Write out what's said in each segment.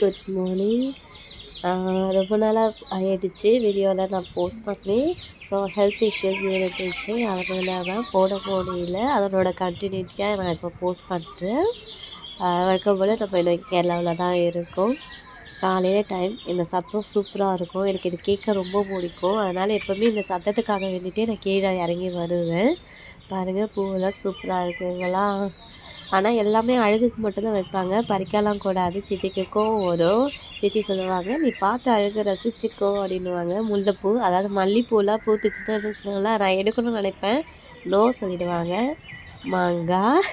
Good morning. ரொம்ப நாளாக ஆகிடுச்சு வீடியோவில் நான் போஸ்ட் பண்ணி. ஸோ ஹெல்த் இஷ்யூஸ் இருந்துச்சு, அதனால தான் போட முடியல. அதனோட கண்டினியூட்டியாக நான் இப்போ போஸ்ட் பண்ணுறேன். வழக்கம் போல் நம்ம இன்றைக்கி கேரளாவில் தான் இருக்கோம். காலையில் டைம் இந்த சத்தம் சூப்பராக இருக்கும். எனக்கு இது கேட்க ரொம்ப பிடிக்கும். அதனால் எப்போவுமே இந்த சத்தத்துக்காக வேண்டிகிட்டே நான் கீழே இறங்கி வருவேன். பாருங்கள், பூவெல்லாம் சூப்பராக இருக்குங்களா. ஆனால் எல்லாமே அழகுக்கு மட்டும்தான் வைப்பாங்க, பறிக்கலாம் கூடாது. சித்திக்கு கோவம் வரும். சித்தி சொல்லுவாங்க, நீ பார்த்து அழகு ரசிச்சுக்கோ அப்படின்னுவாங்க. முல்லைப்பூ, அதாவது மல்லிப்பூலாம் பூத்துச்சுட்டு இருக்குங்களா, நான் எடுக்கணும்னு நினைப்பேன், நோ சொல்லிடுவாங்க. மாங்காய்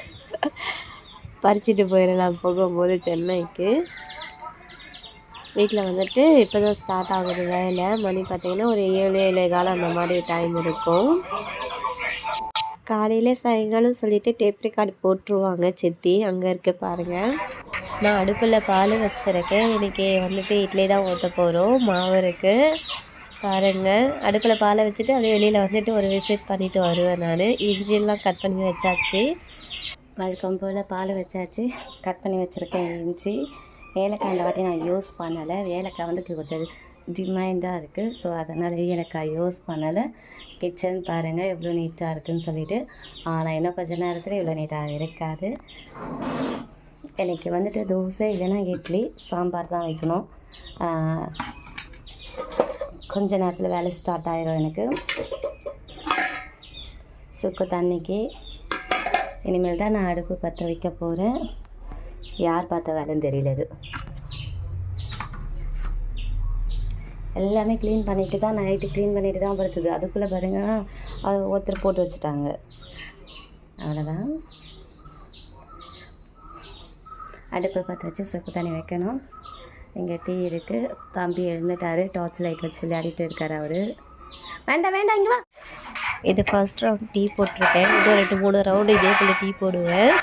பறிச்சுட்டு போயிடலாம் போகும்போது சென்னைக்கு. வீட்டில் வந்துட்டு இப்போ தான் ஸ்டார்ட் ஆகுது வேலை. மணி பார்த்திங்கன்னா ஒரு 7-7:15 அந்த மாதிரி டைம் இருக்கும். காலையில் சாயங்காலம் சொல்லிவிட்டு டேப் ரெக்கார்டு போட்டுருவாங்க சித்தி. அங்கே இருக்க பாருங்கள், நான் அடுப்பில் பால் வச்சுருக்கேன். இன்றைக்கி வந்துட்டு இட்லி தான் ஊற்ற போகிறோம். மாவு இருக்குது பாருங்கள். அடுப்பில் பாலை வச்சுட்டு அப்படியே வெளியில் வந்துட்டு ஒரு விசிட் பண்ணிவிட்டு வருவேன் நான். இஞ்சியெல்லாம் கட் பண்ணி வச்சாச்சு. வழக்கம் போல் பால் வச்சாச்சு, கட் பண்ணி வச்சுருக்கேன் இஞ்சி. ஏலக்காய் இந்த வாட்டி நான் யூஸ் பண்ணலை. ஏலக்காய் வந்து கொஞ்சம் டிமாண்டாக இருக்குது, ஸோ அதனால் ஏலக்காய் யூஸ் பண்ணலை. கிச்சன் பாருங்கள் எவ்வளோ நீட்டாக இருக்குதுன்னு சொல்லிவிட்டு. ஆனால் இன்னும் கொஞ்சம் நேரத்தில் இவ்வளோ நீட்டாக இருக்காது. இன்றைக்கி வந்துட்டு தோசை இல்லைன்னா இட்லி, சாம்பார் தான் வைக்கணும். கொஞ்ச நேரத்தில் வேலை ஸ்டார்ட் ஆயிரும் எனக்கு. சுக்கு தண்ணிக்கு இனிமேல் தான் நான் அடுப்பு பற்ற வைக்க போகிறேன். யார் பார்த்த வேலைன்னு தெரியல. இது எல்லாமே க்ளீன் பண்ணிவிட்டு தான், நைட்டு க்ளீன் பண்ணிவிட்டு தான் படுத்துது. அதுக்குள்ளே பாருங்கள், அது ஒருத்தர் போட்டு வச்சுட்டாங்க. அவ்வளோதான். அடுப்பை பற்ற வச்சு சுக்கு தண்ணி வைக்கணும். இங்கே டீ இருக்குது. தம்பி எழுந்துட்டார், டார்ச் லைட் வச்சு விளையாடிட்டு இருக்கார் அவர். வேண்டாம் வேண்டாம், இங்கே வா. இது ஃபர்ஸ்ட் ரவுண்ட் டீ போட்டிருக்கேன். இன்னும் 2-3 ரவுண்டு இதே போல் டீ போடுவேன்.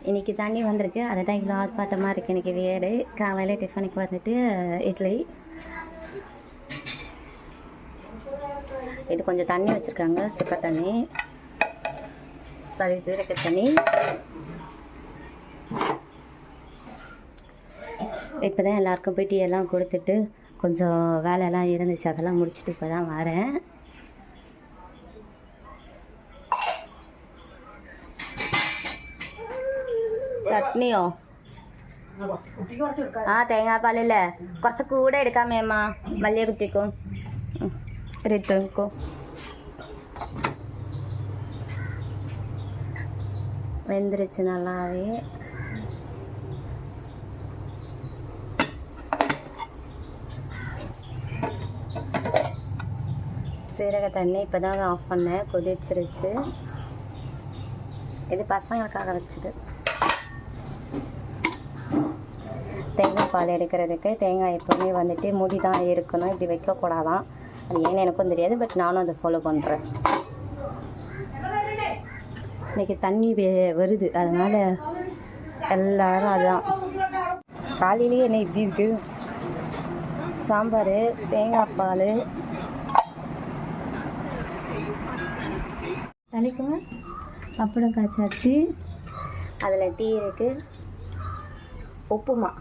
இன்றைக்கி தண்ணி வந்திருக்கு, அதை தான் இவ்வளோ ஆர்ப்பாட்டமாக இருக்குது இன்றைக்கி வேறு. காலையில் டிஃபனுக்கு வந்துட்டு இட்லி. இது கொஞ்சம் தண்ணி வச்சுருக்காங்க, சுக்க தண்ணி, சாரி சீரக தண்ணி. இப்போ தான் எல்லாருக்கும் போய் டீ எல்லாம் கொடுத்துட்டு கொஞ்சம் வேலையெல்லாம் இருந்துச்சு, அதெல்லாம் முடிச்சுட்டு இப்போ தான் வரேன். ചട്നിയോ? ആ തേങ്ങാപ്പാലല്ലേ, കുറച്ച് കൂടെ എടുക്കാമേ അമ്മ, വലിയ കുട്ടിക്കും റിത്തുക്കും. വെന്തിരിച്ച് നല്ലാവേ. சீரக தண்ணி இப்போ தான் ஆஃப் பண்ணேன், கொதிச்சிருச்சு. இது பசங்களுக்காக வச்சுது. தேங்காய் பால் எடுக்கிறதுக்கு தேங்காய் எப்போவுமே வந்துட்டு மூடி தான் இருக்கணும், இப்படி வைக்கக்கூடாதான். அது ஏன்னு எனக்கும் தெரியாது, பட் நானும் அதை ஃபாலோ பண்ணுறேன். இன்றைக்கி தண்ணி வருது, அதனால் எல்லோரும் அதுதான். காலையிலேயே என்ன இப்படி இருக்குது, சாம்பார், தேங்காய் பால், தலைக்குங்க அப்பளம் காய்ச்சாச்சு. அதில் டீ இருக்குது, உப்புமா.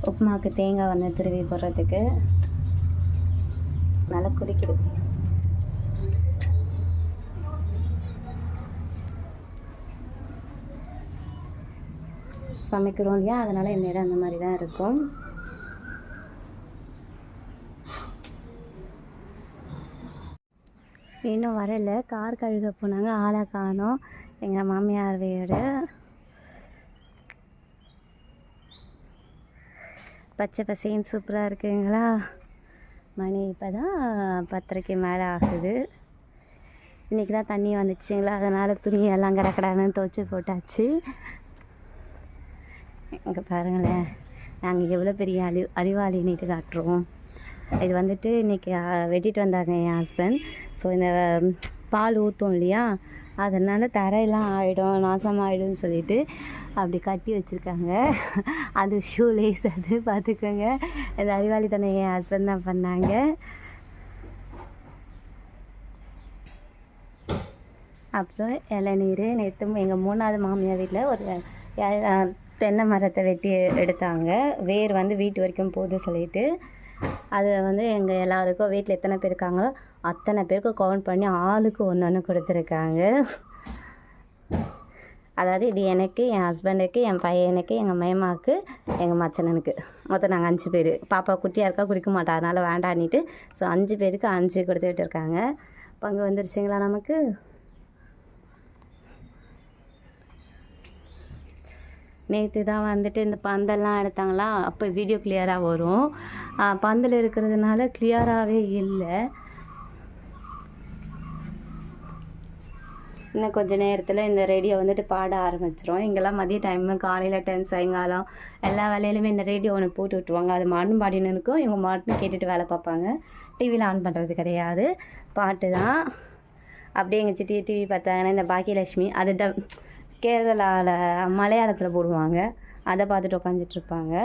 உப்புமாவுக்கு தேங்காய் வந்து துருவி போடுறதுக்கு நல்லா குடிக்குது. சமைக்கிறோம் இல்லையா, அதனால் இந்நேரம் அந்த மாதிரி தான் இருக்கும். இன்னும் வரல, கார் கழுக போனாங்க, ஆளை காணோம். எங்கள் மாமியார் வீடு. பச்சை பசைன்னு சூப்பராக இருக்குங்களா. மணி இப்போ தான் 10:30 மேலே ஆகுது. இன்றைக்கி தான் தண்ணி வந்துச்சுங்களா, அதனால் துணியெல்லாம் கடக்கடான்னு துவைச்சி போட்டாச்சு. இங்கே பாருங்களேன், நாங்கள் எவ்வளோ பெரிய அறிவாளின்னுட்டு காட்டுறோம். இது வந்துட்டு இன்றைக்கி வெட்டிட்டு வந்தாங்க என் ஹஸ்பண்ட். ஸோ இந்த பால் ஊற்றும் இல்லையா, அதனால் தரையெல்லாம் ஆகிடும், நாசமாகிடும்னு சொல்லிட்டு அப்படி கட்டி வச்சுருக்காங்க. அது ஷூ லேஸ், அது பார்த்துக்கோங்க. இந்த அறிவாளித்தனம் என் ஹஸ்பண்ட் தான் பண்ணாங்க. அப்புறம் இளநீர். நேற்று எங்கள் 3வது மாமியார் வீட்டில் ஒரு தென்னை மரத்தை வெட்டி எடுத்தாங்க. வேர் வந்து வீட்டு வரைக்கும் போகுது சொல்லிட்டு அதை வந்து எங்கள் எல்லாருக்கும் வீட்டில் எத்தனை பேர் இருக்காங்களோ அத்தனை பேருக்கும் கவுண்ட் பண்ணி ஆளுக்கு ஒன்று ஒன்று கொடுத்துருக்காங்க. அதாவது இது எனக்கு, என் ஹஸ்பண்டுக்கு, என் பையனுக்கு, எங்கள் மைமாவுக்கு, எங்கள் மச்சனனுக்கு, மொத்தம் நாங்கள் 5 பேர். பாப்பா குட்டியாக இருக்கா, குடிக்க மாட்டா, அதனால் வேண்டான்னிட்டு ஸோ 5 பேருக்கு 5 கொடுத்துட்டு இருக்காங்க. பங்கு வந்துருச்சுங்களா நமக்கு. நேற்று தான் வந்துட்டு இந்த பந்தெல்லாம் எடுத்தாங்களா, அப்போ வீடியோ கிளியராக வரும். பந்தல் இருக்கிறதுனால கிளியராகவே இல்லை. இன்னும் கொஞ்சம் நேரத்தில் இந்த ரேடியோ வந்துட்டு பாட ஆரம்பிச்சிரும். இங்கெல்லாம் மதிய டைமு, காலையில் டைம், சாயங்காலம் எல்லா வேலையிலுமே இந்த ரேடியோ ஒன்று போட்டு விட்டுருவாங்க. அது மாட்டும் பாடினு இருக்கும், இவங்க மாட்டும் கேட்டுட்டு வேலை பார்ப்பாங்க. டிவியில் ஆன் பண்ணுறது கிடையாது, பாட்டு தான். அப்படியே எங்கள் சித்தி டிவி பார்த்தாங்கன்னா இந்த பாக்கியலட்சுமி, அது கேரளாவில் மலையாளத்தில் போடுவாங்க, அதை பார்த்துட்டு உட்காந்துட்ருப்பாங்க.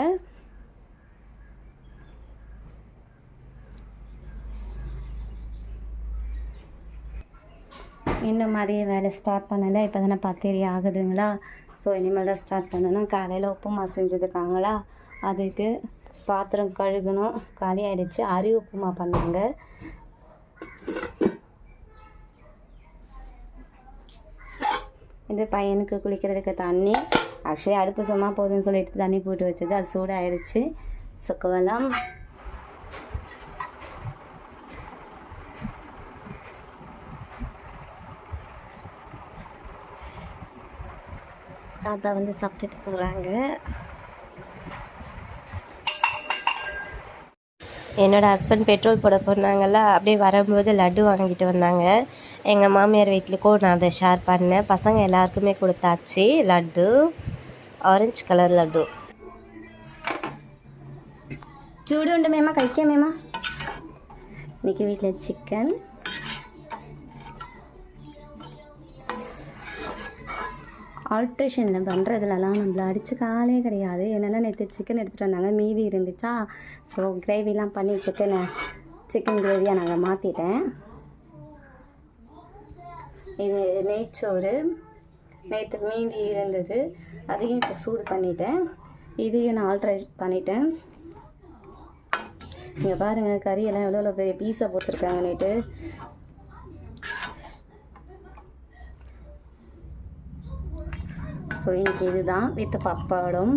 இன்னும் மதிய வேலை ஸ்டார்ட் பண்ணலை, இப்போ தானே 10:30 ஆகுதுங்களா. ஸோ இனிமேல் தான் ஸ்டார்ட் பண்ணணும். காலையில் உப்புமா செஞ்சுருக்காங்களா, அதுக்கு பாத்திரம் கழுகணும், காலி ஆகிடுச்சு. அரி உப்புமா பண்ணாங்க. இது பையனுக்கு குளிக்கிறதுக்கு தண்ணி. ஆக்சுவலி அடுப்பு சும்மா போதுன்னு சொல்லிட்டு தண்ணி போட்டு வச்சது, அது சூடாகிடுச்சு. சுக்கவெல்லாம் தாத்தா வந்து சாப்பிட்டுட்டு போகிறாங்க. என்னோடய ஹஸ்பண்ட் பெட்ரோல் போட போனாங்கல்ல, அப்படியே வரும்போது லட்டு வாங்கிட்டு வந்தாங்க. எங்கள் மாமியார் வீட்லுக்கும் நான் அதை ஷேர் பண்ணேன். பசங்க எல்லாருக்குமே கொடுத்தாச்சு லட்டு, ஆரஞ்சு கலர் லட்டு. சூடு உண்டு மேமா, கைக்க மேமா. இன்றைக்கி வீட்டில் சிக்கன். ஆல்ட்ரேஷனில் பண்ணுறதுலலாம் நம்மளை அடித்து காலே கிடையாது. என்னென்னா நேற்று சிக்கன் எடுத்துகிட்டு வந்தாங்க, மீதி இருந்துச்சா, ஸோ கிரேவிலாம் பண்ணி சிக்கன் கிரேவியாக நாங்கள் மாற்றிட்டேன். இது நெய்ச்சோறு, நேற்று மீதி இருந்தது, அதையும் இப்போ சூடு பண்ணிட்டேன். இதையும் நான் ஆல்ட்ரேட் பண்ணிட்டேன். இங்கே பாருங்கள், கறியெல்லாம் எவ்வளோ பெரிய பீஸாக போட்டிருக்காங்க நேற்று. ஸோ இன்றைக்கி இதுதான் வித் பப்படம்.